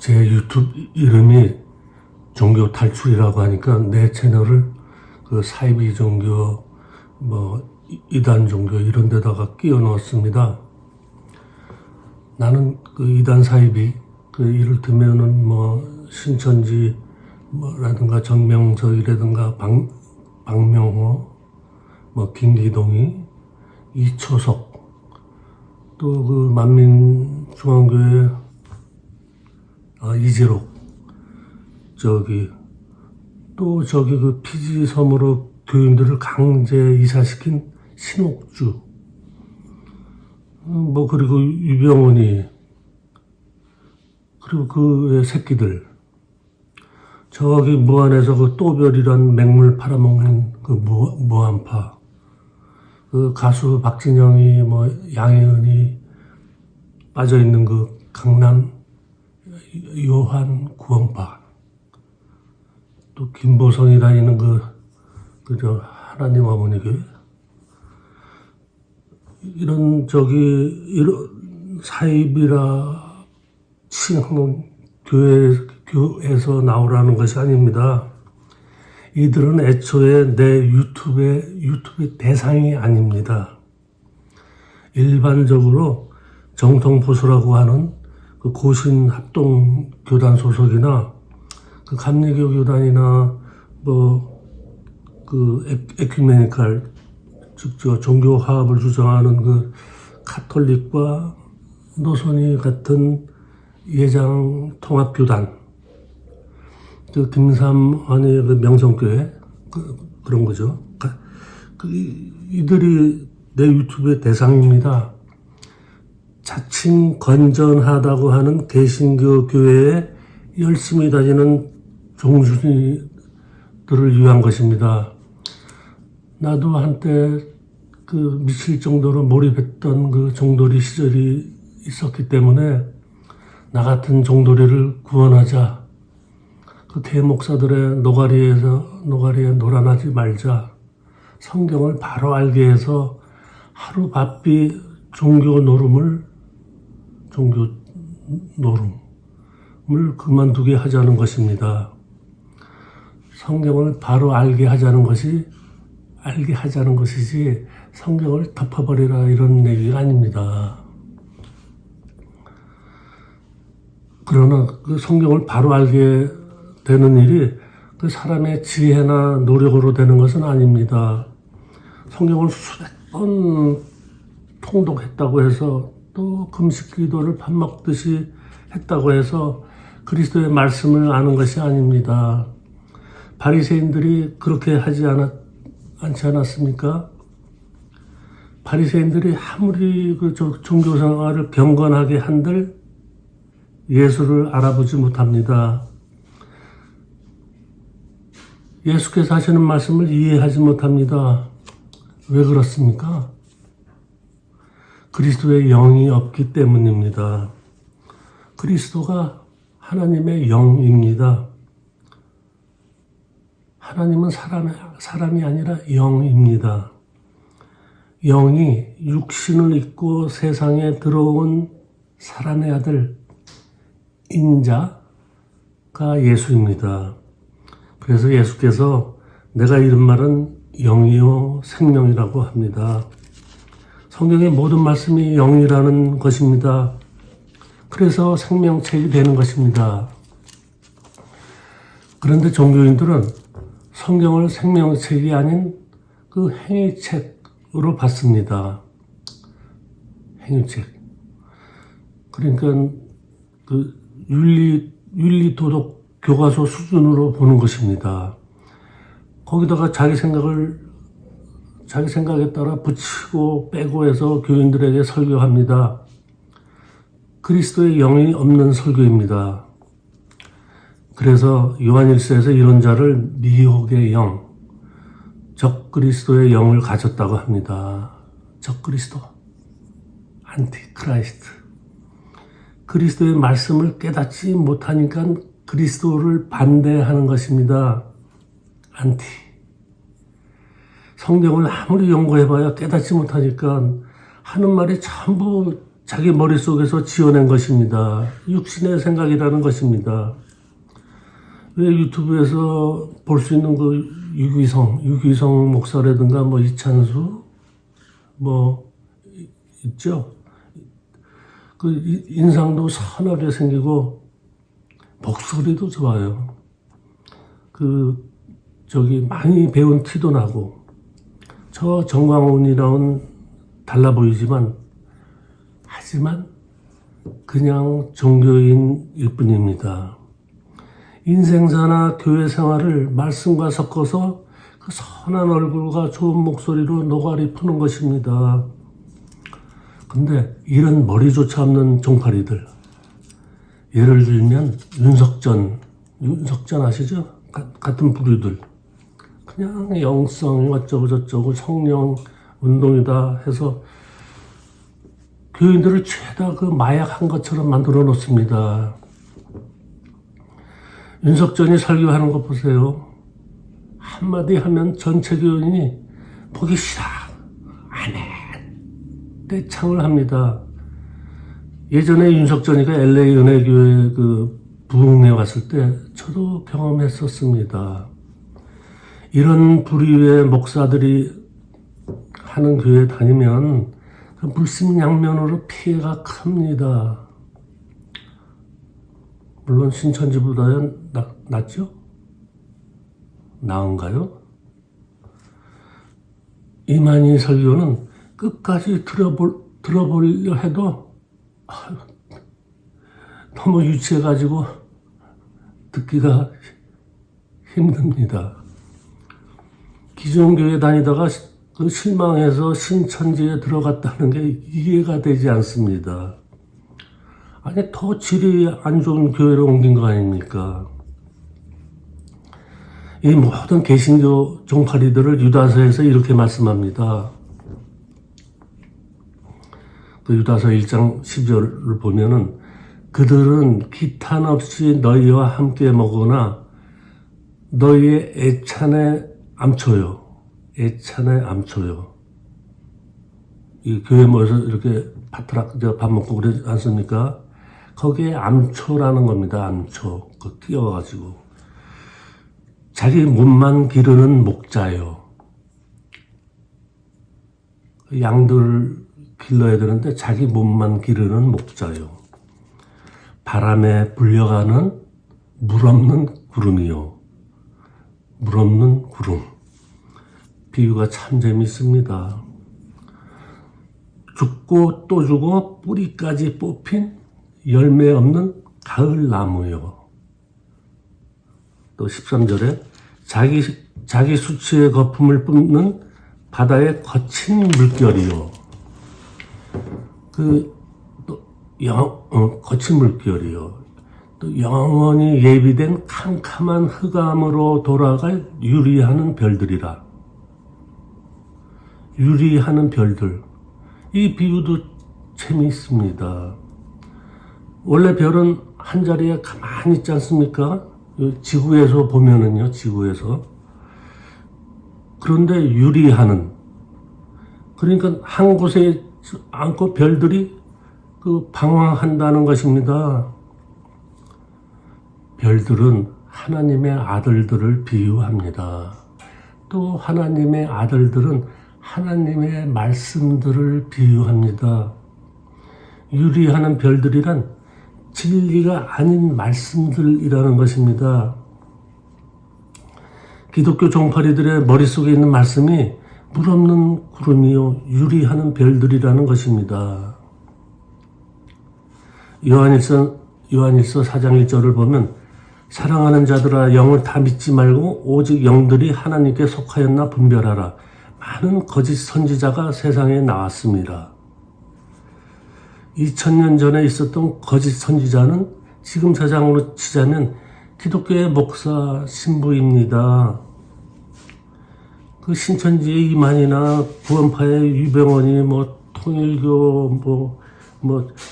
제 유튜브 이름이 종교 탈출이라고 하니까 내 채널을 그 사이비 종교, 이단 종교 이런 데다가 끼워 넣었습니다. 나는 그 이단 사이비, 이를테면은 신천지 라든가 정명석이라든가 박명호, 김기동이, 이초석, 또 그 만민중앙교회 이재록, 또 그 피지 섬으로 교인들을 강제 이사시킨 신옥주, 그리고 유병원이, 그리고 그의 새끼들, 무안에서 그 또별이란 맹물 팔아먹는 그 무안파, 그 가수 박진영이 양혜은이 빠져있는 그 강남 요한 구원파, 또 김보성이 다니는 하나님 어머니 교회, 이런 사입이라 칭하는 교회에서 나오라는 것이 아닙니다. 이들은 애초에 내 유튜브의 대상이 아닙니다. 일반적으로 정통보수라고 하는 그 고신 합동 교단 소속이나 그 감리교 교단이나 에큐메니칼, 즉 종교 화합을 주장하는 그 카톨릭과 노선이 같은 예장 통합교단, 김삼환의 명성교회, 그런 거죠. 이들이 내 유튜브의 대상입니다. 자칭 건전하다고 하는 개신교 교회에 열심히 다니는 종순이들을 위한 것입니다. 나도 한때 미칠 정도로 몰입했던 그 종돌이 시절이 있었기 때문에 나 같은 종돌이를 구원하자. 그 대목사들의 노가리에 놀아나지 말자. 성경을 바로 알게 해서 하루 바삐 종교 노름을 그만두게 하자는 것입니다. 성경을 바로 알게 하자는 것이지 성경을 덮어버리라 이런 얘기가 아닙니다. 그러나 그 성경을 바로 알게 되는 일이 그 사람의 지혜나 노력으로 되는 것은 아닙니다. 성경을 수백 번 통독했다고 해서 또 금식 기도를 밥 먹듯이 했다고 해서 그리스도의 말씀을 아는 것이 아닙니다. 바리새인들이 그렇게 하지 않지 않았습니까? 바리새인들이 아무리 종교생활을 경건하게 한들 예수를 알아보지 못합니다. 예수께서 하시는 말씀을 이해하지 못합니다. 왜 그렇습니까? 그리스도의 영이 없기 때문입니다. 그리스도가 하나님의 영입니다. 하나님은 사람이 아니라 영입니다. 영이 육신을 입고 세상에 들어온 사람의 아들, 인자가 예수입니다. 그래서 예수께서 내가 이른 말은 영이요 생명이라고 합니다. 성경의 모든 말씀이 영이라는 것입니다. 그래서 생명책이 되는 것입니다. 그런데 종교인들은 성경을 생명책이 아닌 그 행위책으로 봤습니다. 행위책. 그러니까 그 윤리도덕 교과서 수준으로 보는 것입니다. 거기다가 자기 생각에 따라 붙이고 빼고 해서 교인들에게 설교합니다. 그리스도의 영이 없는 설교입니다. 그래서 요한일서에서 이런 자를 미혹의 영, 적그리스도의 영을 가졌다고 합니다. 적그리스도, 안티크라이스트. 그리스도의 말씀을 깨닫지 못하니까 그리스도를 반대하는 것입니다. 안티. 성경을 아무리 연구해봐야 깨닫지 못하니까 하는 말이 전부 자기 머릿속에서 지어낸 것입니다. 육신의 생각이라는 것입니다. 왜 유튜브에서 볼 수 있는 그 유기성 목사라든가 뭐 이찬수 뭐 있죠. 그 인상도 선하게 생기고 목소리도 좋아요. 많이 배운 티도 나고 저 정광훈이랑은 달라 보이지만 하지만 그냥 종교인일 뿐입니다. 인생사나 교회 생활을 말씀과 섞어서 그 선한 얼굴과 좋은 목소리로 노가리 푸는 것입니다. 근데 이런 머리조차 없는 종파리들, 예를 들면 윤석전 아시죠? 같은 부류들, 그냥 영성 어쩌고 저쩌고 성령 운동이다 해서 교인들을 죄다 그 마약한 것처럼 만들어 놓습니다. 윤석전이 설교하는 거 보세요. 한마디 하면 전체 교인이 보기 싫어, 안 해, 떼창을 합니다. 예전에 윤석전이가 LA 은혜교회 그 부흥회 왔을 때 저도 경험했었습니다. 이런 부류의 목사들이 하는 교회 다니면 그 물심양면으로 피해가 큽니다. 물론 신천지보다는 낫죠? 나은가요? 이만희 설교는 끝까지 들어보려 해도 너무 유치해가지고 듣기가 힘듭니다. 기존 교회 다니다가 그 실망해서 신천지에 들어갔다는 게 이해가 되지 않습니다. 아니 더 질이 안 좋은 교회로 옮긴 거 아닙니까? 이 모든 개신교 종파리들을 유다서에서 이렇게 말씀합니다. 그 유다서 1장 10절을 보면은 그들은 기탄 없이 너희와 함께 먹으나 너희의 애찬에 암초요. 애찬에 암초요. 이 교회 모여서 이렇게 밥 먹고 그러지 않습니까? 거기에 암초라는 겁니다. 암초. 그 띄어가지고. 자기 몸만 기르는 목자요. 양들 길러야 되는데 자기 몸만 기르는 목자요. 바람에 불려가는 물 없는 구름이요. 물 없는 구름. 비유가 참 재밌습니다. 죽고 또 죽어 뿌리까지 뽑힌 열매 없는 가을 나무요. 또 13절에 자기 수치의 거품을 뿜는 바다의 거친 물결이요. 거친 물결이요. 또 영원히 예비된 캄캄한 흑암으로 돌아갈 유리하는 별들이라. 유리하는 별들. 이 비유도 재미있습니다. 원래 별은 한 자리에 가만히 있지 않습니까? 지구에서 보면은요, 지구에서. 그런데 유리하는, 그러니까 한 곳에 앉고 별들이 방황한다는 것입니다. 별들은 하나님의 아들들을 비유합니다. 또 하나님의 아들들은 하나님의 말씀들을 비유합니다. 유리하는 별들이란 진리가 아닌 말씀들이라는 것입니다. 기독교 종파리들의 머릿속에 있는 말씀이 물 없는 구름이요 유리하는 별들이라는 것입니다. 요한일서 4장 1절을 보면 사랑하는 자들아 영을 다 믿지 말고 오직 영들이 하나님께 속하였나 분별하라. 많은 거짓 선지자가 세상에 나왔습니다. 2000년 전에 있었던 거짓 선지자는 지금 세상으로 치자면 기독교의 목사 신부입니다. 그 신천지의 이만희나 구원파의 유병원이 통일교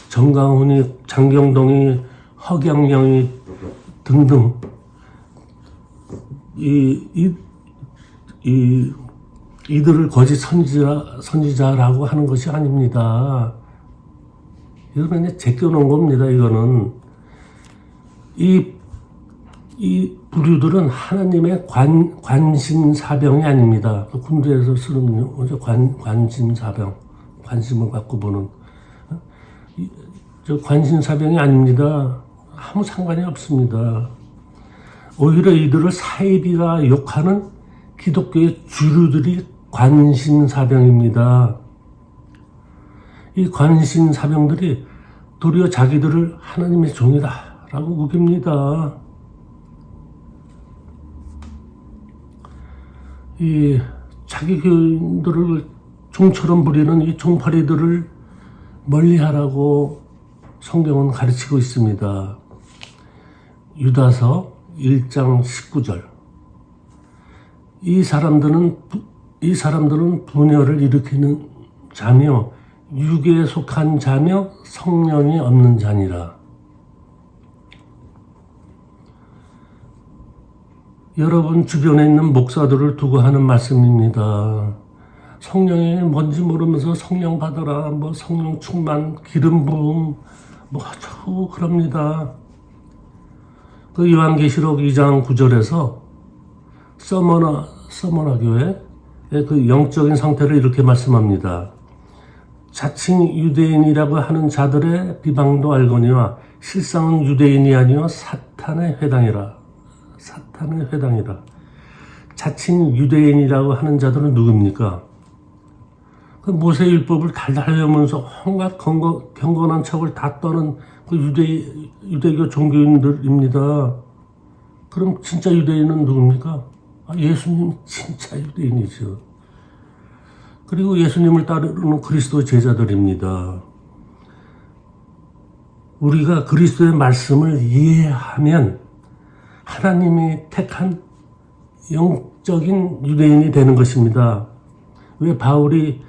정강훈이 장경동이 허경영이 등등 이들을 거짓 선지자라고 하는 것이 아닙니다. 이거는 그냥 제껴놓은 겁니다. 이거는 이 부류들은 하나님의 관심사병이 아닙니다. 군대에서 쓰는 관심사병, 관심을 갖고 보는 저 관심사병이 아닙니다. 아무 상관이 없습니다. 오히려 이들을 사이비가 욕하는 기독교의 주류들이 관심사병입니다. 이 관심사병들이 도리어 자기들을 하나님의 종이다라고 우깁니다. 이 자기 교인들을 종처럼 부리는 이 종파리들을 멀리하라고 성경은 가르치고 있습니다. 유다서 1장 19절. 이 사람들은 분열을 일으키는 자며 육에 속한 자며 성령이 없는 자니라. 여러분 주변에 있는 목사들을 두고 하는 말씀입니다. 성령이 뭔지 모르면서 성령 받아라, 뭐 성령 충만, 기름 부음, 뭐 아주 그럽니다. 그 요한계시록 2장 9절에서 서머나 교회의 그 영적인 상태를 이렇게 말씀합니다. 자칭 유대인이라고 하는 자들의 비방도 알거니와 실상은 유대인이 아니요 사탄의 회당이라. 사탄의 회당이라. 자칭 유대인이라고 하는 자들은 누굽니까? 그 모세율법을 달달 외우면서 온갖 경건한 척을 다 떠는 그 유대교 종교인들입니다. 그럼 진짜 유대인은 누굽니까? 예수님 진짜 유대인이죠. 그리고 예수님을 따르는 그리스도 제자들입니다. 우리가 그리스도의 말씀을 이해하면 하나님이 택한 영적인 유대인이 되는 것입니다. 왜 바울이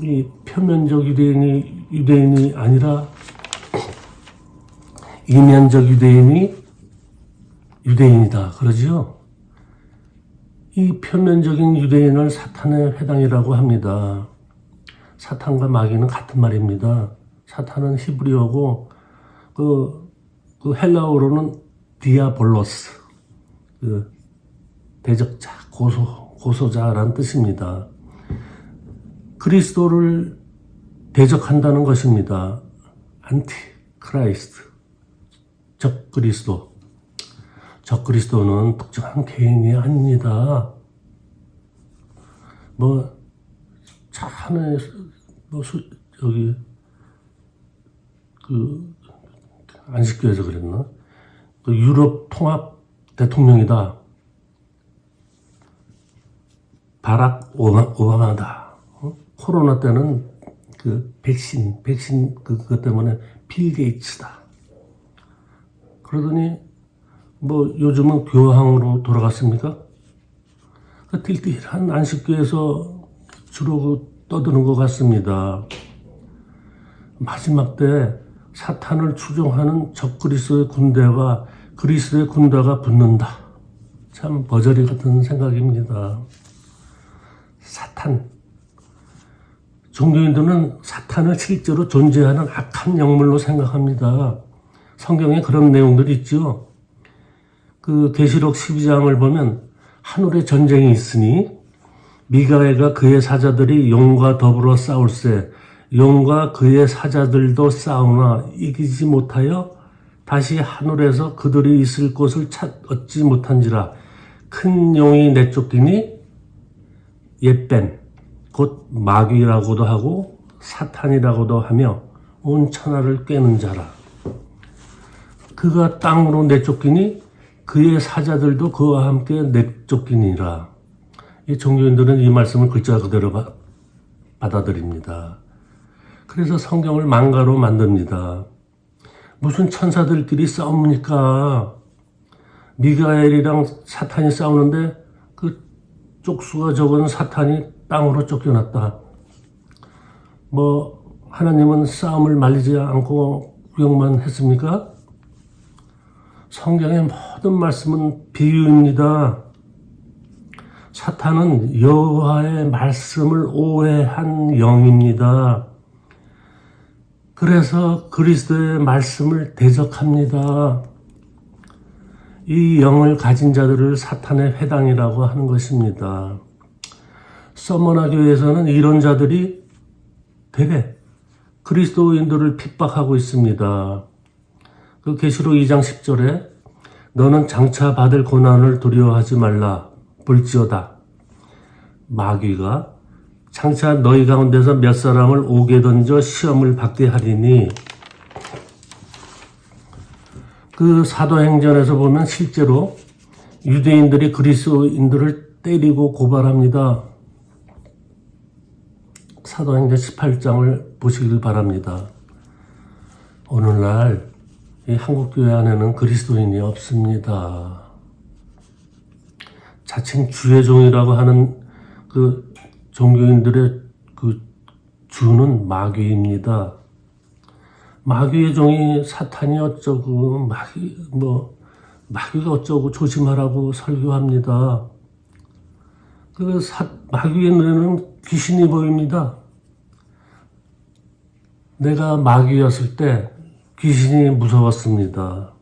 이 표면적 유대인이 아니라 이면적 유대인이다 그러지요? 이 표면적인 유대인을 사탄의 회당이라고 합니다. 사탄과 마귀는 같은 말입니다. 사탄은 히브리어고 그 헬라어로는 디아볼로스, 그 대적자, 고소자라는 뜻입니다. 그리스도를 대적한다는 것입니다. 안티크라이스트, 적그리스도. 적그리스도는 특정한 개인이 아닙니다. 뭐 차 하나에 여기 그 안식교에서 그랬나? 그 유럽 통합 대통령이다. 바락 오바마다. 코로나 때는 그 백신 그것 때문에 빌 게이츠다. 그러더니 뭐 요즘은 교황으로 돌아갔습니까? 그 딜딜한 안식교에서 주로 떠드는 것 같습니다. 마지막 때 사탄을 추종하는 적그리스도의 군대와 그리스도의 군대가 붙는다. 참 버저리 같은 생각입니다. 사탄. 종교인들은 사탄을 실제로 존재하는 악한 영물로 생각합니다. 성경에 그런 내용들이 있죠. 그 계시록 12장을 보면 하늘에 전쟁이 있으니 미가엘과 그의 사자들이 용과 더불어 싸울세 용과 그의 사자들도 싸우나 이기지 못하여 다시 하늘에서 그들이 있을 곳을 얻지 못한지라 큰 용이 내쫓기니 옛뱀 곧 마귀라고도 하고 사탄이라고도 하며 온 천하를 꿰는 자라. 그가 땅으로 내쫓기니 그의 사자들도 그와 함께 내쫓기니라. 이 종교인들은 이 말씀을 글자 그대로 받아들입니다. 그래서 성경을 망가로 만듭니다. 무슨 천사들끼리 싸웁니까? 미가엘이랑 사탄이 싸우는데 그 쪽수가 적은 사탄이 땅으로 쫓겨났다. 뭐 하나님은 싸움을 말리지 않고 구경만 했습니까? 성경의 모든 말씀은 비유입니다. 사탄은 여호와의 말씀을 오해한 영입니다. 그래서 그리스도의 말씀을 대적합니다. 이 영을 가진 자들을 사탄의 회당이라고 하는 것입니다. 서머나 교회에서는 이런 자들이 대개 그리스도인들을 핍박하고 있습니다. 그 계시록 2장 10절에 너는 장차 받을 고난을 두려워하지 말라. 볼지어다. 마귀가 장차 너희 가운데서 몇 사람을 옥에 던져 시험을 받게 하리니, 그 사도행전에서 보면 실제로 유대인들이 그리스도인들을 때리고 고발합니다. 사도행전 18장을 보시길 바랍니다. 오늘날 이 한국교회 안에는 그리스도인이 없습니다. 자칭 주의 종이라고 하는 그 종교인들의 그 주는 마귀입니다. 마귀의 종이 사탄이 어쩌고 마귀가 어쩌고 조심하라고 설교합니다. 마귀의 눈에는 귀신이 보입니다. 내가 마귀였을 때 귀신이 무서웠습니다.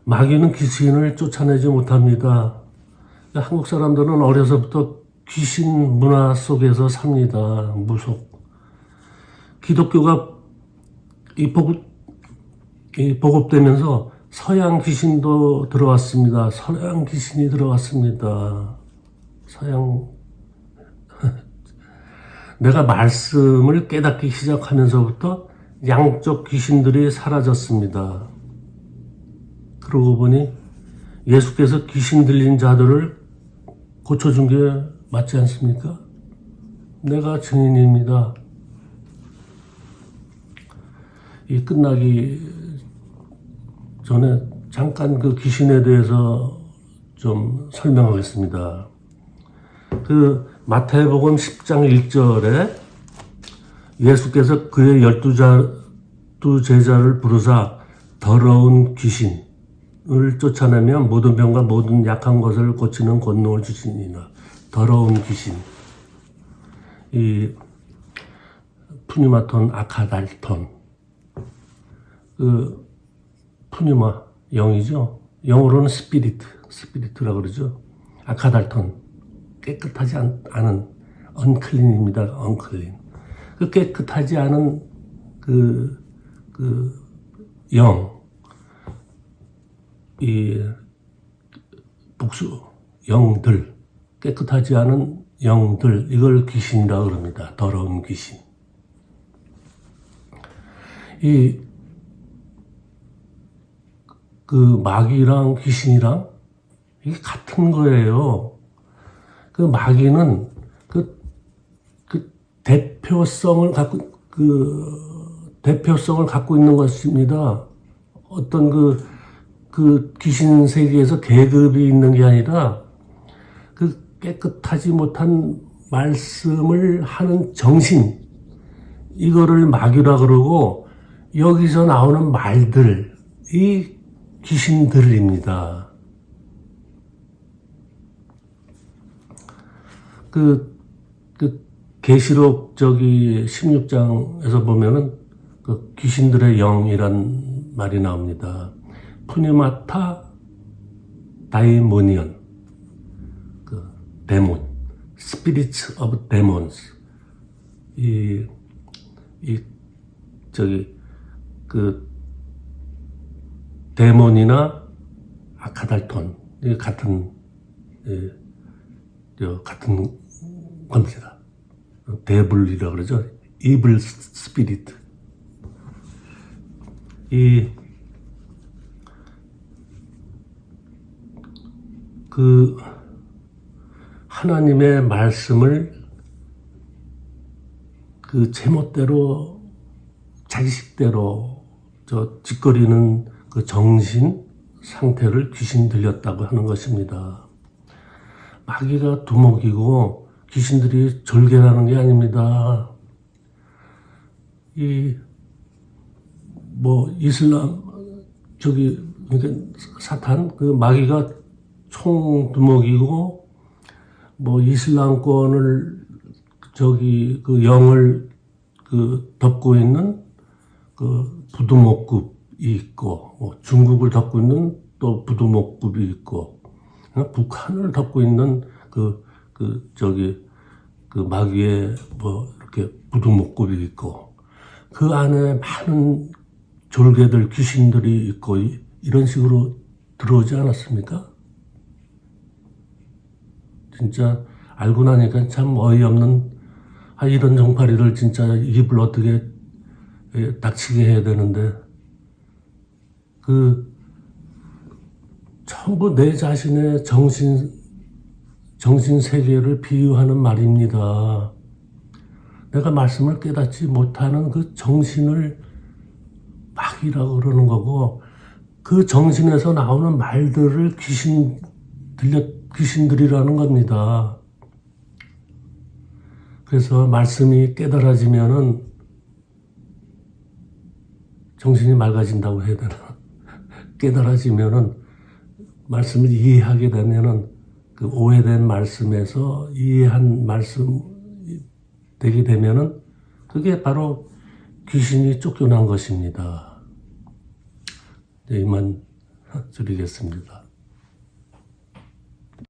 마귀는 귀신을 쫓아내지 못합니다. 한국 사람들은 어려서부터 귀신 문화 속에서 삽니다. 기독교가 보급되면서 서양 귀신도 들어왔습니다. 서양 귀신이 들어왔습니다. 내가 말씀을 깨닫기 시작하면서부터 양쪽 귀신들이 사라졌습니다. 그러고 보니 예수께서 귀신 들린 자들을 고쳐준 게 맞지 않습니까? 내가 증인입니다. 이 끝나기 전에 잠깐 그 귀신에 대해서 좀 설명하겠습니다. 그 마태복음 10장 1절에 예수께서 그의 12 제자를 부르사 더러운 귀신을 쫓아내며 모든 병과 모든 약한 것을 고치는 권능을 주시니라. 더러운 귀신. 이 푸니마톤 아카달톤. 그 푸니마 영이죠. 영어로는 스피리트라고 그러죠. 아카달톤. 깨끗하지 않은 언클린입니다. 언클린. 그 깨끗하지 않은 그 영, 이 복수 영들, 깨끗하지 않은 영들, 이걸 귀신이라고 그럽니다. 더러운 귀신. 그 마귀랑 귀신이랑 이게 같은 거예요. 그 마귀는 그 대표성을 갖고 있는 것입니다. 어떤 그 귀신 세계에서 계급이 있는 게 아니라 그 깨끗하지 못한 말씀을 하는 정신, 이거를 마귀라 그러고, 여기서 나오는 말들이 귀신들입니다. 계시록 16장에서 보면은 그 귀신들의 영이란 말이 나옵니다. 푸니마타 다이모니언, 그 데몬, spirits of demons. 그 데몬이나 아카달톤, 같은 겁니다. 데블이라고 그러죠. evil spirit. 하나님의 말씀을 그 제멋대로, 자기식대로 짓거리는 그 정신 상태를 귀신 들렸다고 하는 것입니다. 마귀가 두목이고 귀신들이 절개라는 게 아닙니다. 이슬람, 그러니까 사탄, 그 마귀가 총두목이고, 이슬람권을, 그 영을 덮고 있는 그 부두목급이 있고, 중국을 덮고 있는 또 부두목급이 있고, 북한을 덮고 있는 그 마귀의 이렇게 부두목급이 있고, 그 안에 많은 졸개들, 귀신들이 있고, 이런 식으로 들어오지 않았습니까? 진짜 알고 나니까 참 어이없는, 이런 정파리를 진짜 입을 어떻게 닥치게 해야 되는데, 전부 내 자신의 정신 세계를 비유하는 말입니다. 내가 말씀을 깨닫지 못하는 그 정신을 막이라고 그러는 거고, 그 정신에서 나오는 말들을 귀신들이라는 겁니다. 그래서 말씀이 깨달아지면은 정신이 맑아진다고 해야 되나? 깨달아지면은 말씀을 이해하게 되면은 그 오해된 말씀에서 이해한 말씀 되게 되면은 그게 바로 귀신이 쫓겨난 것입니다. 네, 이만 드리겠습니다.